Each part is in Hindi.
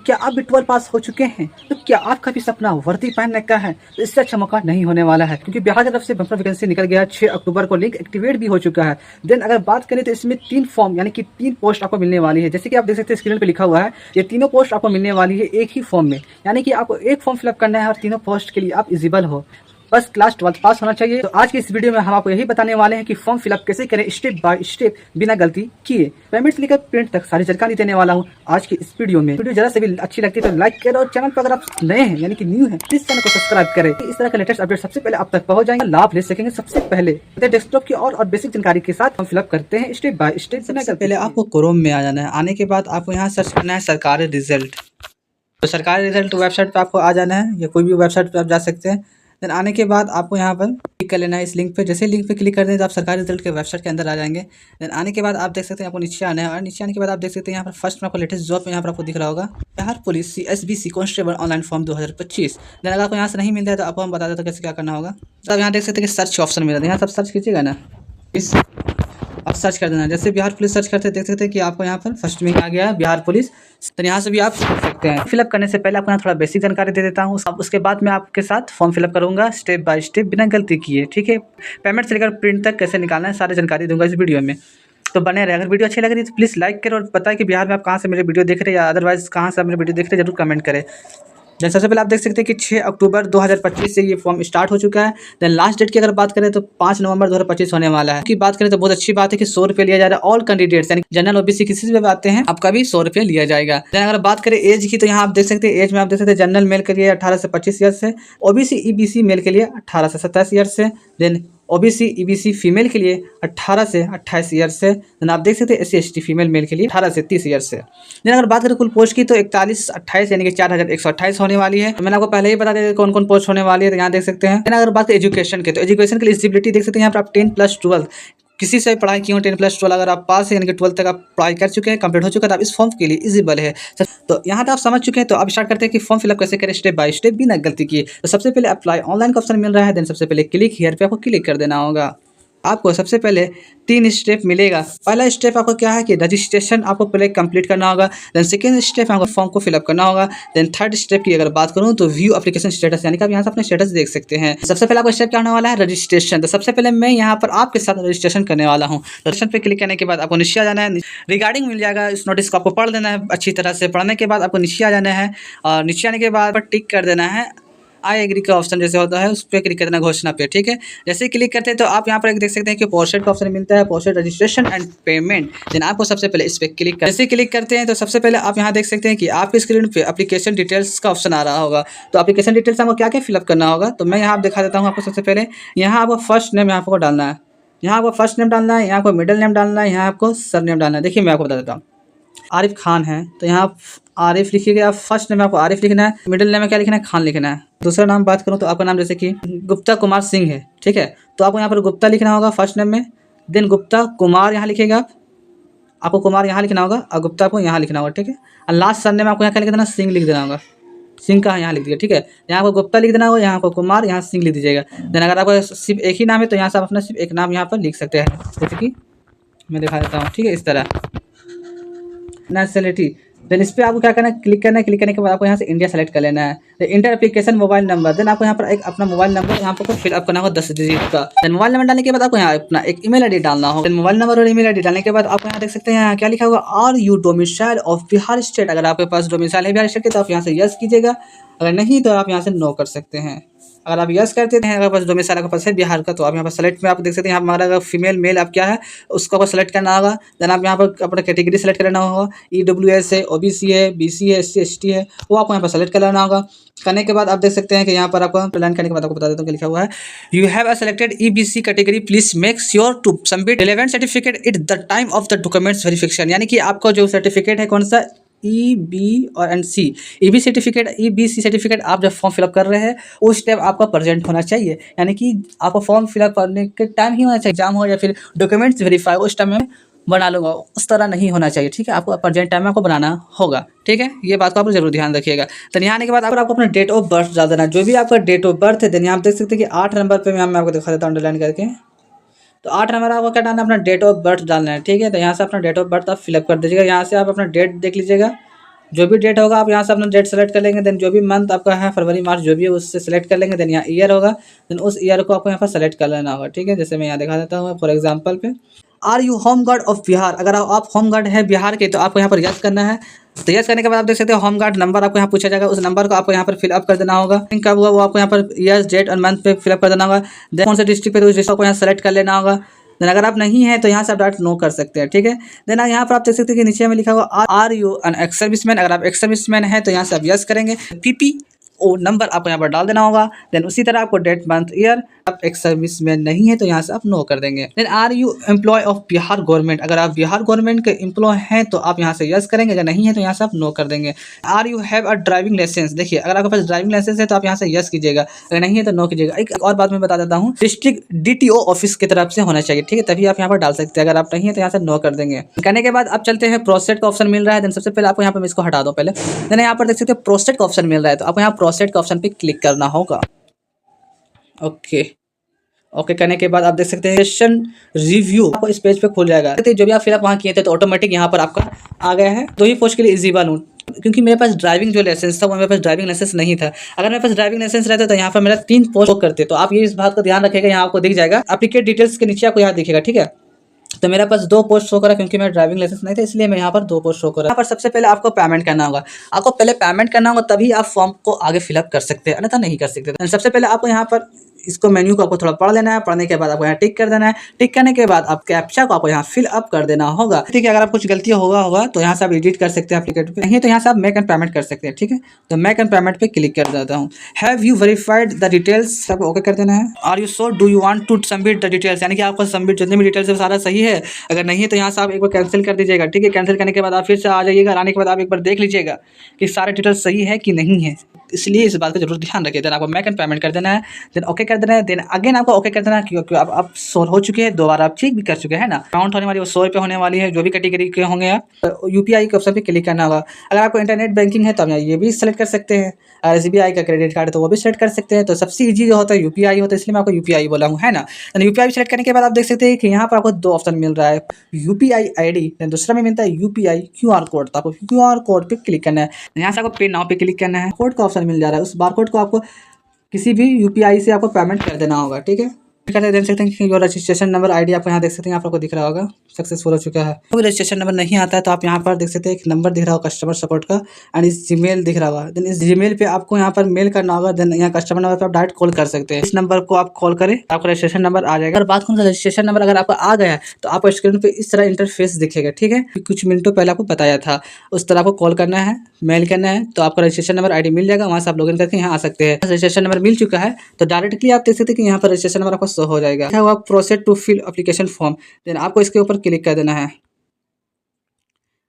क्या आप भी 12 पास हो चुके हैं? तो क्या आपका भी सपना वर्दी पहनने का है? तो इससे अच्छा मौका नहीं होने वाला है, क्योंकि बिहार की तरफ से बम्पर वैकेंसी निकल गया 6 अक्टूबर को, लिंक एक्टिवेट भी हो चुका है। देन अगर बात करें तो इसमें 3 फॉर्म यानी कि 3 पोस्ट आपको मिलने वाली है। जैसे कि आप देख सकते हैं स्क्रीन पे लिखा हुआ है, ये तीनों पोस्ट आपको मिलने वाली है एक ही फॉर्म में, यानी कि आपको एक फॉर्म फिलअप करना है और तीनों पोस्ट के लिए आप एलिजिबल हो। बस क्लास 12 पास होना चाहिए। तो आज की इस वीडियो में हम आपको यही बताने वाले हैं कि फॉर्म फिलअप कैसे करें स्टेप बाय स्टेप बिना गलती किए। पेमेंट से लेकर प्रिंट तक सारी जानकारी देने वाला हूं आज की इस वीडियो में। वीडियो जरा से भी अच्छी लगती है तो लाइक करें, और चैनल पर अगर आप नए हैं यानी कि न्यू हैं प्लीज चैनल को सब्सक्राइब करें। इस तरह का लेटेस्ट अपडेट सबसे पहले आप तक पहुंच जाएंगे, लाभ ले सकेंगे सबसे पहले। डेस्कटॉप की और बेसिक जानकारी के साथ हम फिलअप करते हैं स्टेप बाय स्टेप। सबसे पहले आपको क्रोम में आ जाना है। आने के बाद आपको यहाँ सर्च करना है सरकारी रिजल्ट। तो सरकारी रिजल्ट वेबसाइट पे आपको आ जाना है, या कोई भी वेबसाइट पे आप जा सकते हैं। देन आने के बाद आपको यहाँ पर क्लिक कर लेना है इस लिंक पे। जैसे लिंक पे क्लिक कर दें तो आप सरकारी रिजल्ट के वेबसाइट के अंदर आ जाएंगे। देन आने के बाद आप देख सकते हैं आपको नीचे आना है, और नीचे आने के बाद आप देख सकते हैं यहाँ पर फर्स्ट में आपको लेटेस्ट जॉब यहाँ पर आपको दिख रहा होगा, Bihar police CSBC constable online form 2025। Then अगर आपको यहाँ से नहीं मिलता है तो आपको हम बता देते हैं कैसे क्या करना होगा। तो आप यहाँ देख सकते हैं कि सर्च ऑप्शन मिला है, यहाँ सब सर्च कीजिएगा ना, इस आप सर्च कर देना। जैसे बिहार पुलिस सर्च करते देख सकते हैं कि आपको यहाँ पर फर्स्ट में आ गया है बिहार पुलिस। तो यहाँ से भी आप सीख सकते हैं। फिलअप करने से पहले आपको यहाँ थोड़ा बेसिक जानकारी दे देता हूँ, उसके बाद मैं आपके साथ फॉर्म फिलअप करूँगा स्टेप बाय स्टेप बिना गलती किए, ठीक है। पेमेंट से लेकर प्रिंट तक कैसे निकालना है सारी जानकारी दूंगा इस वीडियो में, तो बने रहे। अगर वीडियो अच्छी लग रही है तो प्लीज़ लाइक करें, और बताएं कि बिहार में आप कहाँ से मेरे वीडियो देख रहे हैं, या अदरवाइज कहाँ से आप मेरे वीडियो देख रहे हैं, जरूर कमेंट करें। जैसे सबसे पहले आप देख सकते हैं कि 6 अक्टूबर 2025 से ये फॉर्म स्टार्ट हो चुका है। देन लास्ट डेट की अगर बात करें तो 5 नवंबर 2025 होने वाला है। की बात करें तो बहुत अच्छी बात है कि 100 रुपये लिया जा रहा है ऑल कैंडिडेट्स, यानी जनरल OBC किसी से भी आते हैं आपका भी 100 रुपये लिया जाएगा। देन अगर बात करें एज की तो यहाँ आप देख सकते हैं एज में आप देख सकते हैं जनरल मेल के लिए 18 से 25 ईयर से, OBC EBC मेल के लिए 18 से 27 ईयर से, देन OBC EBC फीमेल के लिए 18 से 28 ईयर से। देन आप देख सकते हैं SC ST फीमेल मेल के लिए 18 से 30 ईयर से। देन अगर बात करें कुल पोस्ट की तो 4128 यानी कि 4128 होने वाली है। तो मैंने आपको पहले ही बता दिया कौन कौन पोस्ट होने वाली है, तो यहाँ देख सकते हैं। देन अगर बात करें एजुकेशन के तो एजुकेशन के लिए एलिजिबिलिटी देख सकते हैं यहाँ पर आप 10+12 किसी से पढ़ाई की हो, 10+12 अगर आप पास है यानी कि 12 तक आप पढ़ाई कर चुके हैं, कंप्लीट हो चुका है, तो आप इस फॉर्म के लिए एलिजिबल है। तो यहाँ तक आप समझ चुके हैं, तो अब स्टार्ट करते हैं कि फॉर्म फिलअप कैसे करें स्टेप बाय स्टेप बिना गलती किए। तो सबसे पहले अप्लाई ऑनलाइन का ऑप्शन मिल रहा है। देन सबसे पहले क्लिक हियर पे आपको क्लिक कर देना होगा। आपको सबसे पहले 3 स्टेप मिलेगा। पहला स्टेप आपको क्या है कि रजिस्ट्रेशन आपको पहले कंप्लीट करना होगा। देन सेकंड स्टेप आपको फॉर्म को फिलअप करना होगा। देन थर्ड स्टेप की अगर बात करूं तो व्यू एप्लीकेशन स्टेटस, यानी कि आप यहाँ से अपने स्टेटस देख सकते हैं। सबसे पहले आपको स्टेप क्या होने वाला है, रजिस्ट्रेशन। तो सबसे पहले मैं यहाँ पर आपके साथ रजिस्ट्रेशन करने वाला हूँ। रजिस्ट्रेशन पे क्लिक करने के बाद आपको नीचे आ जाना है, रिगार्डिंग मिल जाएगा। इस नोटिस को आपको पढ़ लेना है अच्छी तरह से। पढ़ने के बाद आपको नीचे आ जाना है, और नीचे आने के बाद टिक कर देना है आई एग्री का ऑप्शन जैसे होता है उस पर क्लिक करना घोषणा पे, ठीक है। जैसे ही क्लिक करते हैं तो आप यहाँ पर देख सकते हैं कि पोस्टेड का ऑप्शन मिलता है, posted registration and payment. Then आपको सबसे पहले इस पर क्लिक जैसे क्लिक करते हैं तो सबसे पहले आप यहाँ देख सकते हैं कि आपकी स्क्रीन पे एप्लीकेशन डिटेल्स का ऑप्शन आ रहा होगा। तो एप्लीकेशन डिटेल्स आपको क्या क्या फिलअप करना होगा, तो मैं यहाँ दिखा देता हूँ आपको। सबसे पहले यहाँ आपको फर्स्ट नेम यहाँ आपको डालना है, यहाँ आपको फर्स्ट नेम डालना है, यहाँ आपको मिडिल नेम डालना है, यहाँ आपको सर नेम डालना है। देखिए मैं आपको बता देता हूँ, आरिफ खान है तो यहाँ आरिफ लिखिएगा। फर्स्ट नेम आपको आरिफ लिखना है, मिडिल नेम में क्या लिखना है, खान लिखना है। दूसरा नाम बात करूँ तो आपका नाम जैसे कि गुप्ता कुमार सिंह है, ठीक है। तो आपको यहाँ पर गुप्ता लिखना होगा फर्स्ट नेम में। देन गुप्ता कुमार यहाँ लिखिएगा, आपको कुमार यहाँ लिखना होगा, और गुप्ता को यहाँ लिखना होगा, ठीक है। और लास्ट सर नेम आपको यहाँ क्या लिख देना, सिंह लिख देना होगा। सिंह का यहाँ लिख दिया, ठीक है। यहाँ आपको गुप्ता लिख देना होगा, यहाँ आपको कुमार, यहाँ सिंह लिख दीजिएगा। देन अगर आपको सिर्फ एक ही नाम है तो यहाँ से आप अपना सिर्फ एक नाम यहाँ पर लिख सकते हैं, जैसे कि मैं दिखा देता हूँ, ठीक है। इस तरह नेशनलिटी, देन इस पर आपको क्या करना है, क्लिक करना है। क्लिक करने के बाद आपको यहाँ से इंडिया सेलेक्ट कर लेना है। Enter application mobile number, then आपको यहाँ पर एक अपना मोबाइल नंबर यहाँ पर फिलअप करना होगा 10 डिजिट का। देन मोबाइल नंबर डालने के बाद आपको यहाँ अपना एक ईमेल आईडी डालना होगा। देन मोबाइल नंबर और ईमेल आईडी डालने के बाद आपको यहाँ देख सकते हैं यहाँ क्या लिखा होगा, are you domicile of Bihar state. अगर आपके पास डोमिसाइल है बिहार स्टेट के तो आप यहाँ से यस कीजिएगा, अगर नहीं तो आप यहाँ से नो कर सकते हैं। अगर आप यस करते हैं, अगर पास डोमिसाइल का पास है बिहार का, तो आप यहाँ पर सेलेक्ट में आप देख सकते हैं यहाँ हमारा अगर फीमेल मेल आप क्या है उसको आपको सेलेक्ट करना होगा। देन आप यहाँ पर अपना कैटेगरी सेलेक्ट करना होगा, EWS है, OBC है, BC है, SC ST है, वो आपको यहाँ पर सेलेक्ट कर लेना होगा। करने के बाद आप देख सकते हैं कि यहाँ पर आपको प्लान करने के बाद आपको बता देता हूँ कि लिखा हुआ है, you have a selected EBC category, please make sure to submit relevant certificate at the time of the documents verification. यानी कि आपका जो सर्टिफिकेट है कौन सा, EB और NC EB certificate, EBC certificate आप जब फॉर्म फिलअप कर रहे हैं उस टाइम आपका प्रेजेंट होना चाहिए। यानी कि आपको फॉर्म फिलअप करने के टाइम ही होना चाहिए, एग्जाम हो या फिर डॉक्यूमेंट्स वेरीफाई उस टाइम में बना लूँगा, उस तरह नहीं होना चाहिए, ठीक है। आपको प्रेजेंट टाइम में आपको बनाना होगा, ठीक है। ये बात को आप जरूर ध्यान रखिएगा। तो यहाँ आने के बाद आपको अपना डेट ऑफ बर्थ डाल देना, जो भी आपका डेट ऑफ बर्थ है। देन यहाँ आप देख सकते हैं कि 8 नंबर पर मैं आपको दिखा देता हूँ अंडरलाइन करके। तो 8 नंबर आपको क्या डालना है, अपना डेट ऑफ बर्थ डालना है, ठीक है। तो यहाँ से अपना डेट ऑफ बर्थ आप फिलअप कर दीजिएगा। यहाँ से आप अपना डेट देख लीजिएगा, जो भी डेट होगा आप यहाँ से अपना डेट सेलेक्ट कर लेंगे। देन जो भी मंथ आपका है फरवरी मार्च जो भी है उससे सेलेक्ट कर लेंगे। देन यहाँ ईयर होगा, देन उस ईयर को आपको यहाँ पर सेलेक्ट कर लेना होगा। ठीक है, जैसे मैं यहाँ दिखा देता हूँ फॉर एग्जाम्पल पे, are you home guard of Bihar, अगर आप होम गार्ड है बिहार के तो आपको यहाँ पर यस करना है। तो यस करने के बाद आप देख सकते हो होम गार्ड नंबर आपको यहाँ पूछा जाएगा, उस नंबर को आपको यहाँ पर फिलअप कर देना होगा। कब हुआ वो आपको यहाँ पर ईयर डेट और मंथ पे फिलअप कर देना होगा। देन कौन से डिस्ट्रिक्ट पे, तो उस डिस्ट्रिक्ट को यहाँ सेलेक्ट कर लेना होगा। देन अगर आप नहीं है तो यहाँ से आप डायरेक्ट नो कर सकते हैं। ठीक है, देन यहाँ पर आप देख सकते हैं कि नीचे में लिखा हुआ are you an ex serviceman, अगर आप एक्स सर्विसमैन है तो यहाँ से आप यस करेंगे। पीपी ओ नंबर आपको यहाँ पर डाल देना होगा। देन उसी तरह आपको डेट मंथ ईयर, आप एक्स सर्विसमैन नहीं है तो यहाँ से आप नो कर देंगे। Then are you employ of Bihar government, अगर आप बिहार गवर्नमेंट के एम्प्लॉय हैं तो आप यहाँ से यस करेंगे, अगर नहीं है तो यहाँ से आप नो कर देंगे। Are you have a driving license, देखिए अगर आपके पास ड्राइविंग लाइसेंस है तो आप यहाँ से यस कीजिएगा, अगर नहीं है तो नो कीजिएगा। एक और बात मैं बता देता हूँ, डिस्ट्रिक्ट DTO ऑफिस की तरफ से होना चाहिए। ठीक है, तभी आप यहाँ पर डाल सकते हैं, अगर आप नहीं है तो यहाँ से नो कर देंगे। करने के बाद आप चलते हैं प्रोस्टेट का ऑप्शन मिल रहा है। देन सबसे पहले आपको यहाँ पर मैं इसको हटा दूँ पहले। देन यहाँ पर देख सकते हैं प्रोस्टेट का ऑप्शन मिल रहा है, तो आपको यहाँ प्रोस्टेट का ऑप्शन पे क्लिक करना होगा। ओके करने के बाद आप देख सकते हैं सेशन रिव्यू आपको इस पेज पे खुल जाएगा। जो भी आप फिलअप वहाँ किए थे तो ऑटोमेटिक यहाँ पर आपका आ गया है। दो ही पोस्ट के लिए एलिजिबल हूँ, क्योंकि मेरे पास ड्राइविंग जो लाइसेंस था वो मेरे पास ड्राइविंग लाइसेंस नहीं था। अगर मेरे पास ड्राइविंग लाइसेंस रहता तो यहाँ पर मेरा 3 पोस्ट करते। तो आप ये इस बात का ध्यान रखिएगा, यहाँ आपको दिख जाएगा एप्लीकेट डिटेल्स के नीचे आपको यहाँ दिखेगा। ठीक है, तो मेरा पास 2 पोस्ट शो करा, क्योंकि मेरा ड्राइविंग लाइसेंस नहीं था इसलिए मैं यहाँ पर 2 पोस्ट शो करा। यहाँ पर सबसे पहले आपको पेमेंट करना होगा, आपको पहले पेमेंट करना होगा तभी आप फॉर्म को आगे फिलअप कर सकते हैं, अन्यथा नहीं कर सकते। सबसे पहले आपको यहाँ पर इसको मेन्यू को आपको थोड़ा पढ़ लेना है, पढ़ने के बाद आपको यहाँ टिक कर देना है। टिक करने के बाद आप कैप्चा को आपको यहाँ फिल अप कर देना होगा। ठीक है, अगर आप कुछ गलती होगा तो यहाँ से आप एडिट कर सकते हैं एप्लीकेट पे, नहीं तो यहाँ से आप मेक एंड पेमेंट कर सकते हैं। ठीक है, तो मेक एंड पेमेंट पे क्लिक कर देता हूँ। Have you verified the details, आपको ओके कर देना है। Are you sure do you want to submit the details, यानी कि आपको सबमिट जितने भी डिटेल्स है सारा सही है। अगर नहीं है तो यहाँ से आप एक बार कैंसिल कर दीजिएगा। ठीक है, कैंसिल करने के बाद आप फिर से आ जाइएगा, आने के बाद आप एक बार देख लीजिएगा कि सारे डिटेल्स सही है कि नहीं है, इसलिए इस बात का जरूर ध्यान रखिए। देन आपको मेक एंड पेमेंट कर देना है, देन ओके कर देना है। देन अगेन आपको ओके कर देना है, क्योंकि आप 100 हो चुके हैं, दोबारा आप चेक भी कर चुके हैं ना। काउंट होने वाली वो 100 रुपये होने वाली है, जो भी कैटेगरी के होंगे आप। UPI के ऑप्शन पे क्लिक करना होगा। अगर आपको इंटरनेट बैंकिंग है तो आप ये भी सेलेक्ट कर सकते हैं। SBI का क्रेडिट कार्ड है तो वो भी सेलेक्ट कर सकते हैं। तो सबसे ईजी जो होता है UPI होता है, इसलिए मैं आपको UPI बोला हूँ, है ना। UPI सेलेक्ट करने के बाद आप देख सकते हैं कि यहाँ पर आपको 2 ऑप्शन मिल रहा है, UPI ID, दूसरा में मिलता है UPI QR कोड। तो आपको QR कोड पे क्लिक करना है, यहाँ से आपको पे नाउ पे क्लिक करना है। कोड का ऑप्शन मिल जा रहा है, उस बार कोड को आपको किसी भी UPI से आपको पेमेंट कर देना होगा। ठीक है, देख सकते हैं कि योर रजिस्ट्रेशन नंबर ID आपको यहाँ देख सकते हैं, यहाँ पर आपको दिख रहा होगा सक्सेसफुल हो चुका है। कोई रजिस्ट्रेशन नंबर नहीं आता है तो आप यहाँ पर देख सकते हैं एक नंबर दिख रहा होगा कस्टमर सपोर्ट का, एंड इस जीमेल दिख रहा होगा। देन इस जीमेल पे आपको यहाँ पर मेल करना होगा। देन यहाँ कस्टमर नंबर पे आप डायरेक्ट कॉल कर सकते हैं। इस नंबर को आप कॉल करें, आपका रजिस्ट्रेशन नंबर आ जाएगा। अगर बात करूँ रजिस्ट्रेशन नंबर अगर आपका आ गया है तो आपको स्क्रीन पे इस तरह इंटरफेस दिखेगा। ठीक है, कुछ मिनटों पहले आपको बताया था, उस तरह आपको कॉल करना है, मेल करना है, तो आपका रजिस्ट्रेशन नंबर ID मिल जाएगा। वहाँ से आप लॉगिन करके यहाँ आ सकते हैं। रजिस्ट्रेशन नंबर मिल चुका है तो डायरेक्टली आप देख सकते हैं कि यहाँ पर रजिस्ट्रेशन नंबर आपको शो हो जाएगा। Process to fill application form, then आपको इसके ऊपर क्लिक कर देना है।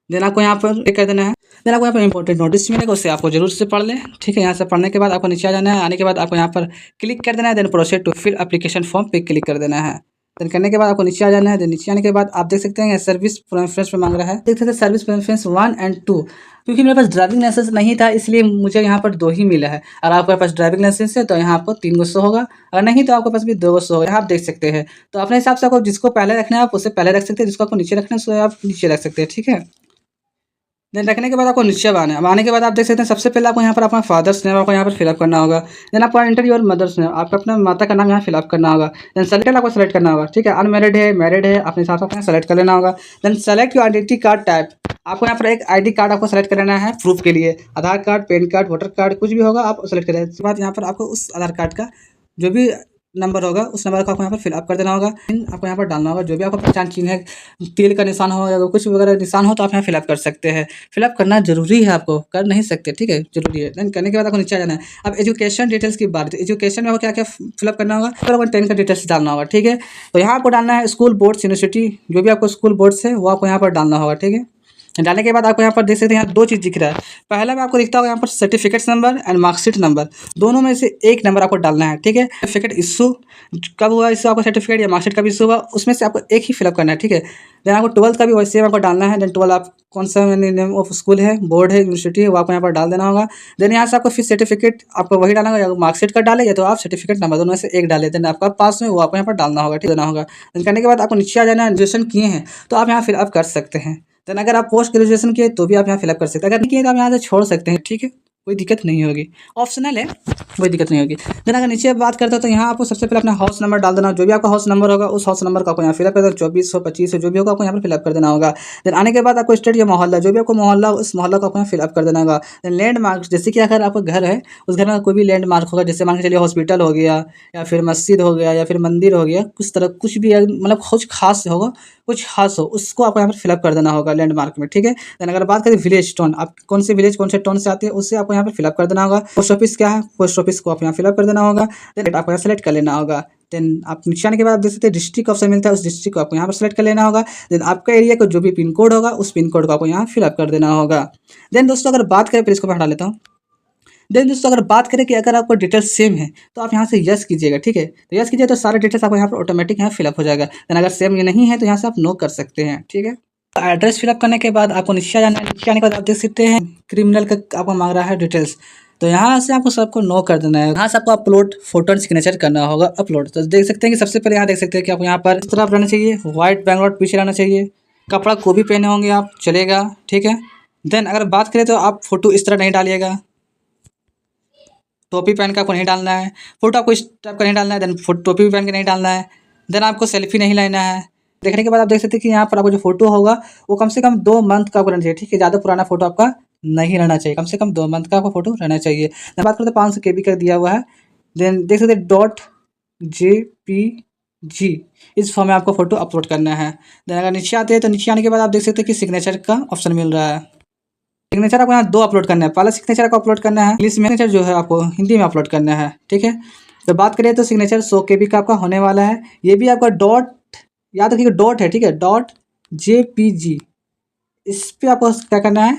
देन आपको यहाँ पर क्लिक कर देना है। देन आपको यहाँ पर इंपॉर्टेंट नोटिस मिलेगा, उससे आपको जरूर से पढ़ लें। ठीक है, यहाँ से पढ़ने के बाद आपको नीचे आ जाना है। आने के बाद आपको यहाँ पर क्लिक कर देना है। Then process to fill application form पे क्लिक कर देना है। देन करने के बाद आपको नीचे आ जाना है। देन नीचे आने के बाद आप देख सकते हैं सर्विस प्रेफरेंस पे मांग रहा है, देख सकते हैं सर्विस प्रेफरेंस 1 और 2। क्योंकि मेरे पास ड्राइविंग लाइसेंस नहीं था इसलिए मुझे यहाँ पर 2 ही मिला है। अगर आपके पास ड्राइविंग लाइसेंस है तो यहाँ आपको 3 गो शो होगा, अगर नहीं तो आपके पास भी 2 गो शो होगा। आप देख सकते हैं, तो अपने हिसाब से आपको जिसको पहले रखना है आप उसे पहले रख सकते हैं, जिसको आपको नीचे रखना है उसे आप नीचे रख सकते हैं। ठीक है, देन रखने के बाद आपको नीचे आना है। अब आने के बाद आप देख सकते हैं सबसे पहले आपको यहाँ पर अपना फादर्स नेम आपको यहाँ पर फिलअप करना होगा। देन आपको एंटर योर मदर्स नेम, आपको अपना माता का नाम यहाँ फिलअप करना होगा। देन सेलेक्ट आपको सेलेक्ट करना होगा। ठीक है, अनमैरिड है, मैरिड है, अपने हिसाब से अपना सेलेक्ट कर लेना होगा। Then select your identity card type, आपको यहाँ पर एक ID कार्ड आपको सेलेक्ट कर लेना है प्रूफ के लिए। Aadhaar card, PAN card, voter card, कुछ भी होगा आप सेलेक्ट करें। उसके बाद यहाँ पर आपको उस आधार कार्ड का जो भी नंबर होगा उस नंबर को आपको यहाँ पर फिलअप कर देना होगा। आपको यहाँ पर डालना होगा जो भी आपका पहचान चिन्ह है, तिल का निशान हो या कुछ वगैरह निशान हो तो आप यहाँ फिलअप कर सकते हैं। फिलअप करना जरूरी है, आपको कर नहीं सकते। ठीक है, जरूरी है। देन करने के बाद आपको नीचे आ जाना है। अब एजुकेशन डिटेल्स की बात, एजुकेशन में आपको क्या क्या फिलअप करना होगा, फिर आपको 10 का डिटेल्स डालना होगा। ठीक है, तो यहाँ आपको डालना है स्कूल, बोर्ड्स, यूनिवर्सिटी, जो भी आपको स्कूल बोर्ड्स है वो आपको यहाँ पर डालना होगा। ठीक है, डालने के बाद आपको यहाँ पर देख सकते हैं यहाँ 2 चीज़ दिख रहा है। पहला में आपको दिखता होगा यहाँ पर certificates number and marksheet number, दोनों में से एक नंबर आपको डालना है। ठीक है, सर्टिफिकेट इशू कब हुआ, इससे आपको सर्टिफिकेट या मार्कशीट कब इशू हुआ, उसमें से आपको एक ही फिलअप करना है। ठीक है, देन आपको 12th का भी वैसे आपको डालना है। देन 12 आप कौन सा नेम ऑफ स्कूल है, बोर्ड है, यूनिवर्सिटी है, वो आपको यहाँ पर डाल देना होगा। देन यहाँ से आपको फिर सर्टिफिकेट आपको वही डालना होगा, या मार्कशीट का डाले या तो आप सर्टिफिकेट नंबर, दोनों में से एक डाले। देन आपका पास में वो आपको यहाँ पर डालना होगा। ठीक देना होगा। देन करने के बाद आपको नीचे आ जाना है। ग्रेजुएशन किए हैं तो आप यहाँ फिलअप कर सकते हैं। देन अगर आप पोस्ट ग्रेजुएशन किए तो भी आप यहाँ फिलअप कर सकते हैं, अगर नहीं किए तो आप यहाँ से छोड़ सकते हैं, ठीक है, कोई दिक्कत नहीं होगी, ऑप्शनल है, कोई दिक्कत नहीं होगी। देन अगर नीचे बात करते हैं तो यहाँ आपको सबसे पहले अपना हाउस नंबर डाल देना, जो भी आपका हाउस नंबर होगा उस हाउस नंबर को आपको यहाँ फिलअप कर देना, 2400 2500 जो भी होगा आपको यहाँ पर फिलअप कर देना होगा। देन आने के बाद आपको स्टेट या मोहल्ला, जो भी आपको मोहल्ला उस मोहल्ला को आपको यहाँ फिलअप कर देना होगा। देन लैंडमार्क, जैसे कि अगर आपका घर है उस घर में कोई भी लैंडमार्क होगा, जैसे मान के चलिए हॉस्पिटल हो गया या फिर मस्जिद हो गया या फिर मंदिर हो गया, कुछ तरह कुछ भी मतलब कुछ खास होगा, कुछ खास हो उसको आपको यहाँ पर फिलअप कर देना होगा लैंडमार्क में, ठीक है। देन अगर बात करें विलेज टाउन, आप कौन से विलेज कौन से टाउन से आते हैं उससे आपको यहाँ पर फिलअप कर देना होगा। पोस्ट ऑफिस क्या है, पोस्ट ऑफिस को आप यहाँ फिलअप कर देना होगा। देन आपको यहाँ सेलेक्ट कर लेना होगा। देन आप नीचे आने के बाद आप देख सकते हैं डिस्ट्रिक्ट ऑप्शन मिलता है, उस डिस्ट्रिक्ट को आपको यहाँ पर सेलेक्ट कर लेना होगा। देन आपका एरिया को जो भी पिन कोड होगा उस पिन कोड को आपको यहाँ फिलअप कर देना होगा। देन दोस्तों अगर बात करें, फिर इसको मैं हटा लेता हूँ। देन दोस्तों अगर बात करें कि अगर आपको डिटेल्स सेम है तो आप यहाँ से यस कीजिएगा, ठीक है, तो यस कीजिए तो सारे डिटेल्स आपको यहाँ पर ऑटोमेटिक यहाँ फिलअप हो जाएगा। देन अगर सेम ये नहीं है तो यहाँ से आप नो कर सकते हैं, ठीक है। एड्रेस फिलअप करने के बाद आपको नीचे जाना है, नीचे आने के बाद आप देख सकते हैं क्रिमिनल का आपको मांग रहा है डिटेल्स, तो यहाँ से आपको सबको नो कर देना है। यहाँ से आपको अपलोड फोटो एंड सिग्नेचर करना होगा अपलोड। तो देख सकते हैं कि सबसे पहले यहाँ देख सकते हैं कि आपको यहाँ पर इस तरह रहना चाहिए, व्हाइट बैकग्राउंड पीछे रहना चाहिए, कपड़ा को भी पहने होंगे आप चलेगा, ठीक है। देन अगर बात करें तो आप फोटो इस तरह नहीं डालिएगा, टोपी पहन के आपको नहीं डालना है, फोटो आपको इस टाइप का नहीं डालना है, देन टोपी भी पहन के नहीं डालना है। देन आपको सेल्फी नहीं लेना है। देखने के बाद आप देख सकते हैं कि यहाँ पर आपको जो फोटो होगा वो कम से कम 2 मंथ का आपको रहना चाहिए, ठीक है, ज़्यादा पुराना फोटो आपका नहीं रहना चाहिए, कम से कम 2 मंथ का आपका फोटो रहना चाहिए। देन बात करते हैं 500 KB का दिया हुआ है। देन देख सकते हैं .jpg इस फॉर्म में आपको फोटो अपलोड करना है। देन अगर नीचे आते हैं तो नीचे आने के बाद आप देख सकते हैं कि सिग्नेचर का ऑप्शन मिल रहा है। सिग्नेचर आपको यहाँ 2 अपलोड करना है, पहला सिग्नेचर आपको अपलोड करना है इंग्लिश में, सिग्नेचर जो है आपको हिंदी में अपलोड करना है, ठीक है। तो बात करें तो सिग्नेचर 100 KB का आपका होने वाला है। ये भी आपका डॉट, याद रखिएगा डॉट है, ठीक है, .jpg इस पर आपको क्या करना है,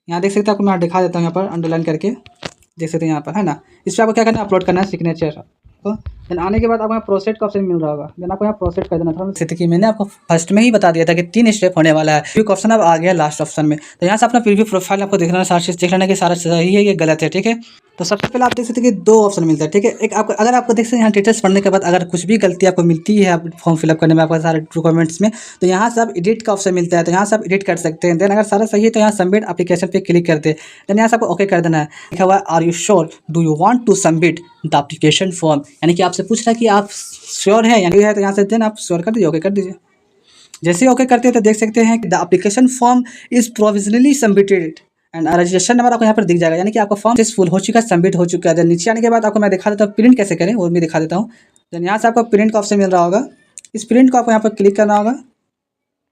यहाँ देख सकते हैं, आपको मैं दिखा देता हूँ यहाँ पर अंडरलाइन करके, देख सकते हैं यहाँ पर है ना, इस पर आपको क्या करना है, अपलोड करना है सिग्नेचर को। देन आने के बाद आपको यहाँ प्रोसेस का ऑप्शन मिल रहा होगा, देन आपको यहाँ प्रोसेस कर देना था। जैसे कि मैंने आपको फर्स्ट में ही बता दिया था कि 3 स्टेप होने वाला है, क्योंकि ऑप्शन अब आ गया लास्ट ऑप्शन में। तो यहाँ से अपना प्रीव्यू प्रोफाइल आपको देखना, सारा चीज़ देख लेना कि सारा सही है ये गलत है, ठीक है। तो सबसे पहले आप देख सकते हैं कि 2 ऑप्शन मिलता है, ठीक है। एक आपको अगर आपको देख सकते हैं यहाँ डिटेल्स पढ़ने के बाद अगर कुछ भी गलती आपको मिलती है आप फॉर्म फिलअप करने में आपका सारे डॉक्यूमेंट्स में, तो यहाँ से आप एडिट का ऑप्शन मिलता है, तो यहाँ से आप एडिट कर सकते हैं। देन अगर सारा सही है तो यहाँ सबमिट एप्लीकेशन पे क्लिक करते हैं। देन यहाँ से आपको ओके कर देना है। लिखा हुआ है are you sure do you want to submit the application form, यानी कि आपसे पूछ रहा है कि आप श्योर है यानी है, तो यहाँ से देन आप श्योर कर दीजिए, ओके कर दीजिए। जैसे ही ओके करते हैं तो देख सकते हैं कि the application form is provisionally submitted and registration number आपको यहाँ पर दिख जाएगा, यानी कि आपका फॉर्म सक्सेसफुल हो चुका है, सबमिट हो चुका है। देन नीचे आने के बाद आपको मैं दिखा देता हूँ प्रिंट कैसे करें, वो भी दिखा देता हूँ। देन यहाँ से आपको प्रिंट का ऑप्शन मिल रहा होगा, इस प्रिंट को आपको यहाँ पर क्लिक करना होगा,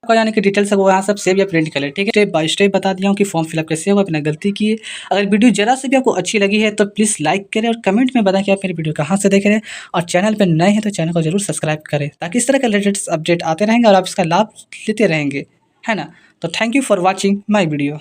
आपका यानी कि डिटेल्स है वो यहाँ सब सेव या प्रिंट कर ले, ठीक है। स्टेप बाय स्टेप बता दिया हूँ कि फॉर्म फिलअप कैसे होगा बिना गलती किए। अगर वीडियो जरा से भी आपको अच्छी लगी है तो प्लीज़ लाइक करें और कमेंट में बताएं कि आप मेरी वीडियो कहाँ से देख रहे हैं, और चैनल पर नए हैं तो चैनल को जरूर सब्सक्राइब करें, ताकि इस तरह के लेटेस्ट अपडेट आते रहेंगे और आप इसका लाभ लेते रहेंगे, है ना। तो thank you for watching my video.